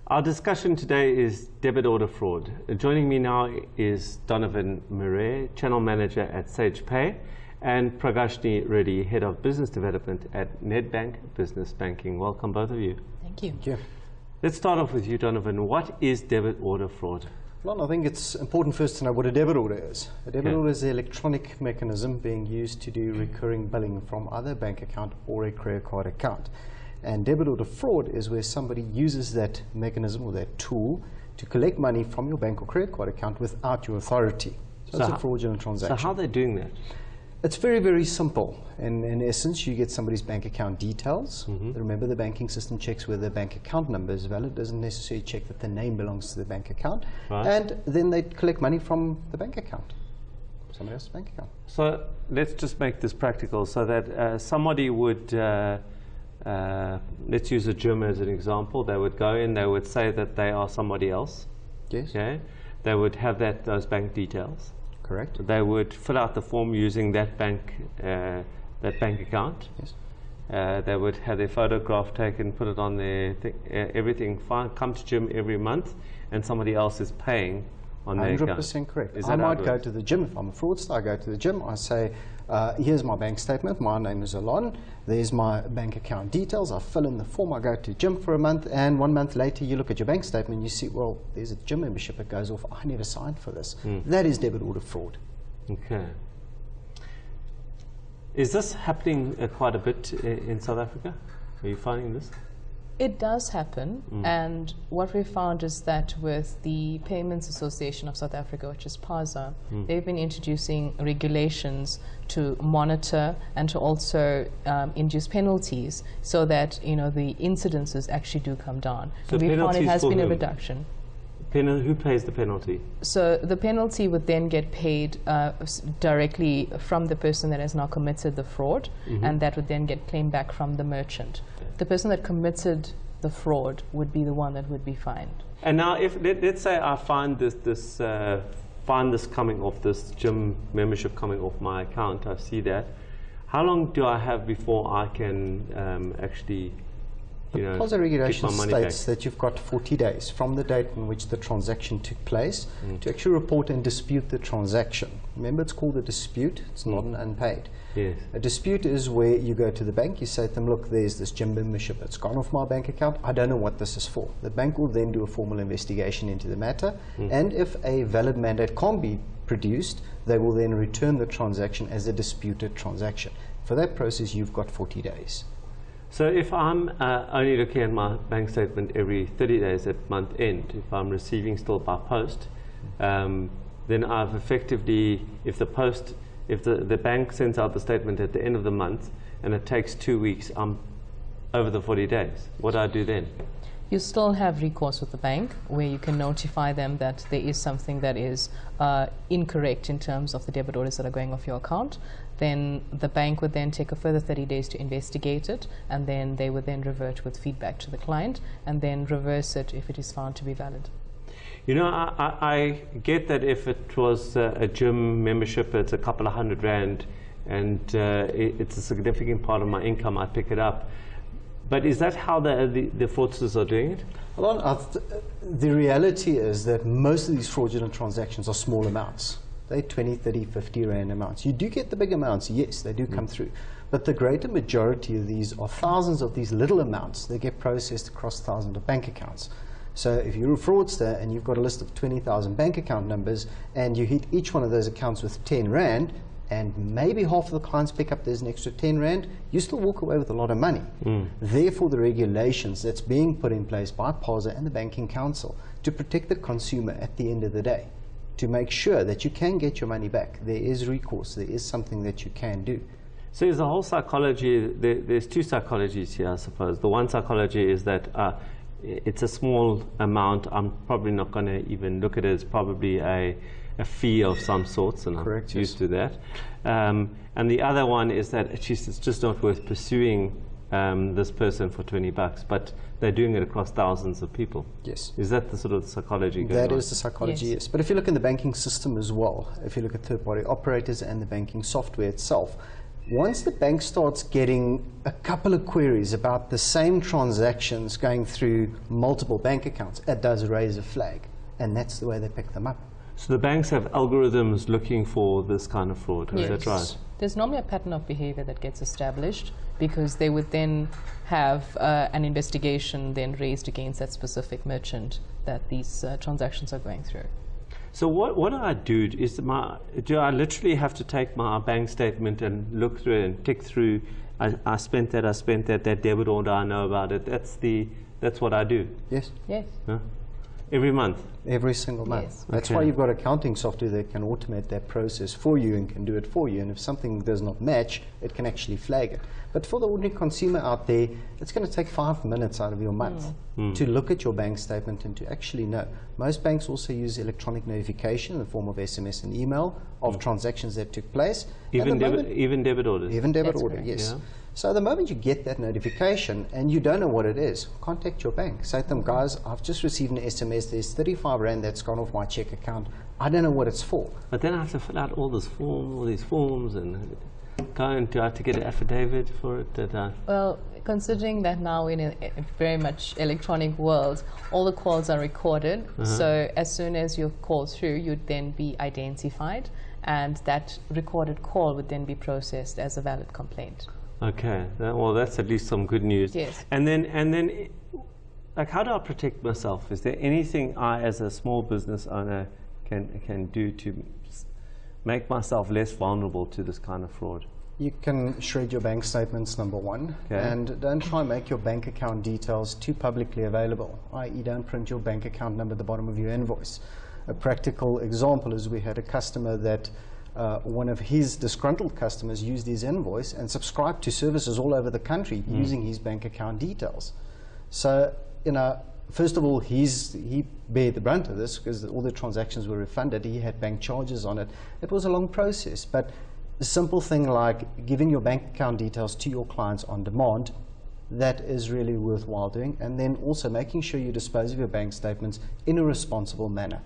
Our discussion today is debit order fraud. Joining me now is Donovan Murray, Channel Manager at Sage Pay, and Pragashni Reddy, Head of Business Development at Nedbank Business Banking. Welcome, both of you. Thank you. Thank you. Let's start off with you, Donovan. What is debit order fraud? Well, I think it's important first to know what a debit order is. A debit order is the electronic mechanism being used to do recurring billing from either a bank account or a credit card account. And debit order fraud is where somebody uses that mechanism or that tool to collect money from your bank or credit card account without your authority. So it's a fraudulent transaction. So how are they doing that? It's very, very simple. In essence, you get somebody's bank account details. Remember, the banking system checks whether the bank account number is valid. It doesn't necessarily check that the name belongs to the bank account. Right. And then they collect money from the bank account, somebody else's bank account. So let's just make this practical so that somebody would, let's use a gym as an example. They would go in, they would say that they are somebody else. Yes. Okay. They would have those bank details. Correct. They would fill out the form using that bank account. Yes. They would have their photograph taken, put it on their everything fine, come to gym every month, and somebody else is paying on their account. 100% correct. Is I that how might it go works? to the gym. If I'm a fraudster, I go to the gym. I say, here's my bank statement. My name is Alon. There's my bank account details. I fill in the form. I go to gym for a month, and 1 month later, you look at your bank statement and you see, well, there's a gym membership. It goes off. I never signed for this. That is debit order fraud. Okay. Is this happening quite a bit in South Africa? Are you finding this? It does happen, and what we found is that with the Payments Association of South Africa, which is PASA, they've been introducing regulations to monitor and to also induce penalties so that the incidences actually do come down. So and we found it penalties has for been a whom? reduction. Who pays the penalty? So the penalty would then get paid directly from the person that has now committed the fraud, and that would then get claimed back from the merchant. The person that committed the fraud would be the one that would be fined. And now, if let's say I find this coming off, this gym membership coming off my account, I see that. How long do I have before I can actually? The PASA regulation money states back? that you've got 40 days from the date in which the transaction took place to actually report and dispute the transaction. Remember, it's called a dispute. It's not an unpaid. Yes. A dispute is where you go to the bank, you say to them, look, there's this gym membership that's gone off my bank account. I don't know what this is for. The bank will then do a formal investigation into the matter, and if a valid mandate can't be produced, they will then return the transaction as a disputed transaction. For that process, you've got 40 days. So if I'm only looking at my bank statement every 30 days at month end, if I'm receiving still by post, then I've effectively, if the bank sends out the statement at the end of the month and it takes 2 weeks, I'm over the 40 days. What do I do then? You still have recourse with the bank where you can notify them that there is something that is incorrect in terms of the debit orders that are going off your account. Then the bank would then take a further 30 days to investigate it, and then they would then revert with feedback to the client and then reverse it if it is found to be valid. I get that if it was a gym membership, it's a couple of $100 and it's a significant part of my income, I pick it up. But is that how the fraudsters are doing it? Well, the reality is that most of these fraudulent transactions are small amounts. They're 20, 30, 50 Rand amounts. You do get the big amounts, yes, they do come through. But the greater majority of these are thousands of these little amounts that get processed across thousands of bank accounts. So if you're a fraudster and you've got a list of 20,000 bank account numbers and you hit each one of those accounts with 10 Rand, and maybe half of the clients pick up there's an extra 10 Rand, you still walk away with a lot of money. Therefore, the regulations that's being put in place by PASA and the Banking Council to protect the consumer at the end of the day, to make sure that you can get your money back. There is recourse. There is something that you can do. So there's a whole psychology, there's two psychologies here, I suppose. The one psychology is that it's a small amount. I'm probably not going to even look at it as probably a fee of some sorts, and Correct, I'm used to that. And the other one is that it's just not worth pursuing this person for $20, but they're doing it across thousands of people. Yes. Is that the sort of psychology going on? That is the psychology, yes. But if you look in the banking system as well, if you look at third-party operators and the banking software itself, Once the bank starts getting a couple of queries about the same transactions going through multiple bank accounts, it does raise a flag, and that's the way they pick them up. So the banks have algorithms looking for this kind of fraud, is that right? There's normally a pattern of behavior that gets established, because they would then have an investigation then raised against that specific merchant that these transactions are going through. So what do I do? Do I literally have to take my bank statement and look through it and tick through, I spent that debit order, I know about it. That's what I do? Yes. Yes. Huh? Every month? Every single month. Yes. That's why you've got accounting software that can automate that process for you and can do it for you. And if something does not match, it can actually flag it. But for the ordinary consumer out there, it's going to take 5 minutes out of your month to look at your bank statement and to actually know. Most banks also use electronic notification in the form of SMS and email of transactions that took place. Even debit orders? Even debit That's order, correct. yes. Yeah. So the moment you get that notification and you don't know what it is, contact your bank. Say to them, guys, I've just received an SMS. There's 35 Rand that's gone off my check account. I don't know what it's for. But then I have to fill out all these forms, and do I have to get an affidavit for it? Well, considering that now in a very much electronic world, all the calls are recorded. So as soon as your call through, you'd then be identified, and that recorded call would then be processed as a valid complaint. Okay, well, that's at least some good news. Yes. And then, like, how do I protect myself? Is there anything I, as a small business owner, can do to make myself less vulnerable to this kind of fraud? You can shred your bank statements, number one, and don't try and make your bank account details too publicly available, i.e. don't print your bank account number at the bottom of your invoice. A practical example is we had a customer that one of his disgruntled customers used his invoice and subscribed to services all over the country using his bank account details. So, first of all, he bared the brunt of this because all the transactions were refunded. He had bank charges on it. It was a long process, but a simple thing like giving your bank account details to your clients on demand, that is really worthwhile doing. And then also making sure you dispose of your bank statements in a responsible manner.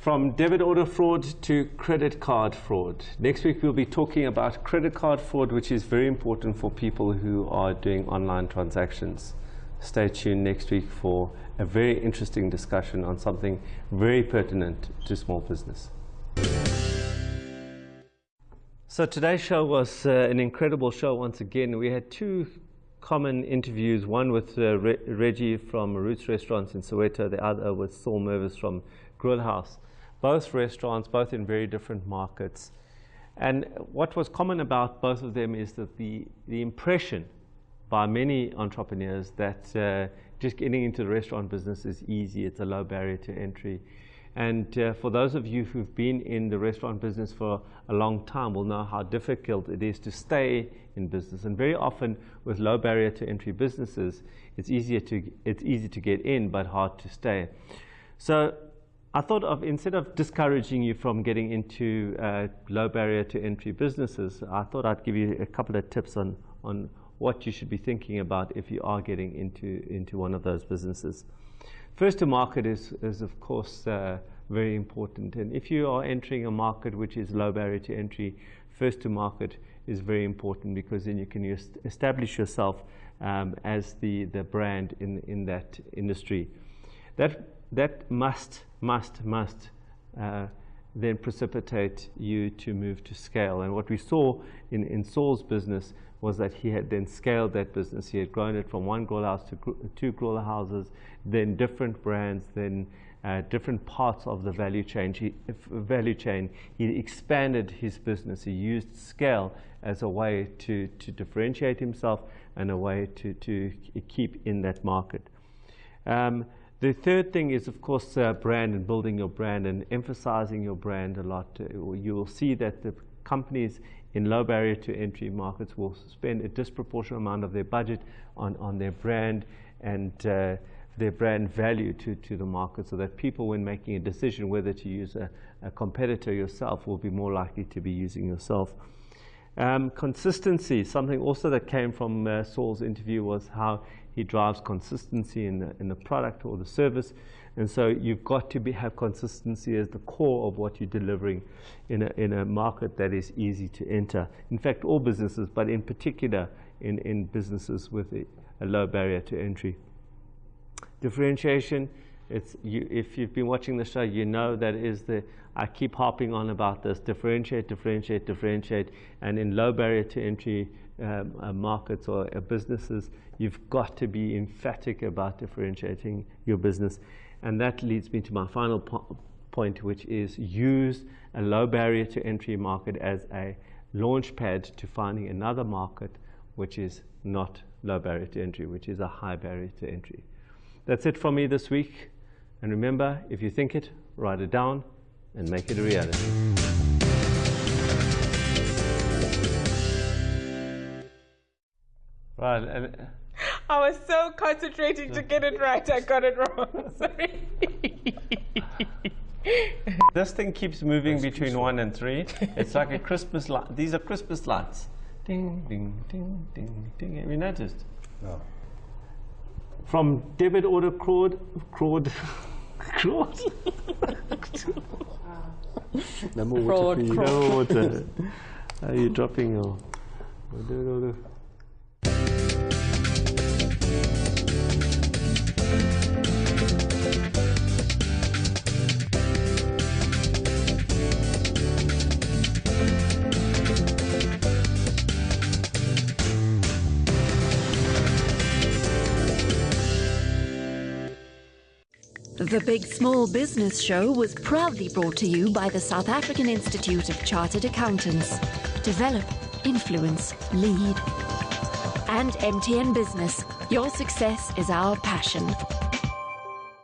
From debit order fraud to credit card fraud. Next week we'll be talking about credit card fraud, which is very important for people who are doing online transactions. Stay tuned next week for a very interesting discussion on something very pertinent to small business. So today's show was an incredible show once again. We had two common interviews, one with Reggie from Roots Restaurants in Soweto, the other with Saul Mervis from Grill House. Both restaurants, both in very different markets. And what was common about both of them is that the impression by many entrepreneurs that just getting into the restaurant business is easy, it's a low barrier to entry. And for those of you who've been in the restaurant business for a long time will know how difficult it is to stay in business. And very often with low barrier to entry businesses, it's easy to get in but hard to stay. So I thought of, instead of discouraging you from getting into low barrier to entry businesses, I thought I'd give you a couple of tips on what you should be thinking about if you are getting into one of those businesses. First to market is of course very important, and if you are entering a market which is low barrier to entry, first to market is very important, because then you can establish yourself as the brand in that industry. That must then precipitate you to move to scale. And what we saw in Saul's business was that he had then scaled that business. He had grown it from one grill house to two grill houses, then different brands, then different parts of the value chain. He expanded his business. He used scale as a way to differentiate himself and a way to keep in that market. The third thing is, of course, brand and building your brand and emphasizing your brand a lot. You will see that the companies in low barrier to entry markets will spend a disproportionate amount of their budget on their brand and their brand value to the market, so that people, when making a decision whether to use a competitor yourself, will be more likely to be using yourself. Consistency, something also that came from Saul's interview, was how he drives consistency in the product or the service. And so you've got to have consistency as the core of what you're delivering in a market that is easy to enter. In fact, all businesses, but in particular in businesses with a low barrier to entry. Differentiation, if you've been watching the show, you know that is I keep harping on about this, differentiate, differentiate, differentiate. And in low barrier to entry markets or businesses, you've got to be emphatic about differentiating your business. And that leads me to my final point, which is use a low barrier to entry market as a launch pad to finding another market which is not low barrier to entry, which is a high barrier to entry. That's it from me this week. And remember, if you think it, write it down and make it a reality. Right. And I was so concentrating to get it right, I got it wrong. Sorry. This thing keeps moving between 1 and 3. It's like a Christmas light. These are Christmas lights. Ding, ding, ding, ding, ding. Have you noticed? No. From debit order fraud. No more water for you. No more water. Are you dropping your order? The Big Small Business Show was proudly brought to you by the South African Institute of Chartered Accountants. Develop, influence, lead. And MTN Business. Your success is our passion.